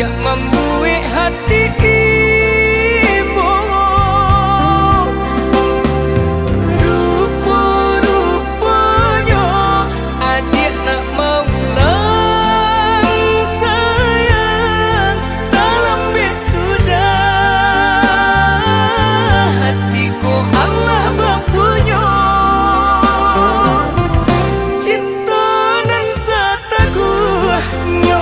adik membuik hati ibu. Rupa-rupanya adik nak mengulang sayang, dalam bed sudah hatiku Allah berpunya. Cinta nan setaguhnya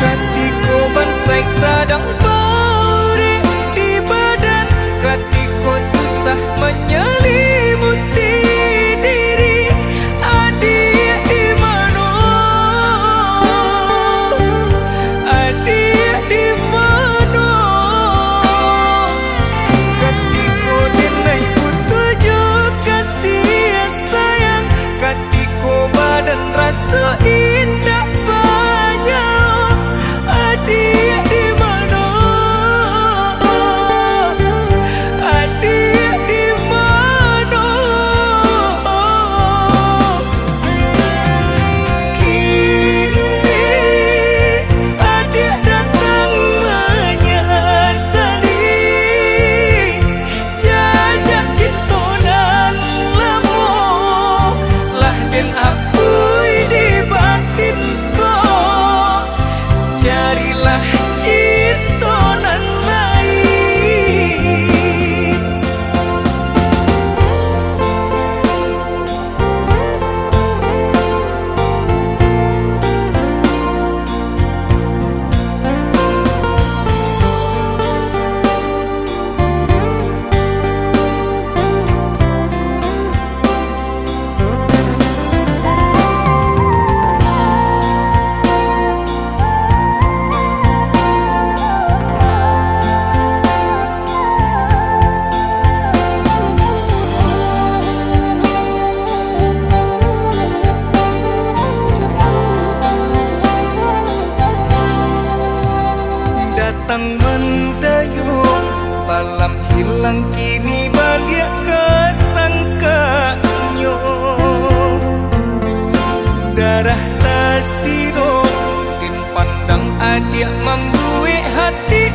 katiko bansai sadang pari di badan, katiko susah menyelimuti diri. Adik di mana? Adik di mana? Katiko denai butuh kasih sayang, katiko badan rasa indah banyak. Adik di mana? Adik di mana? Kini adik datang menyesali jajak cinta nan lama, lah den apui di batin kau. Carilah cinta nan lain. Datang mendayung, malam hilang kini balik kesangkanya. Darah tasiro, din pandang adik membuik hati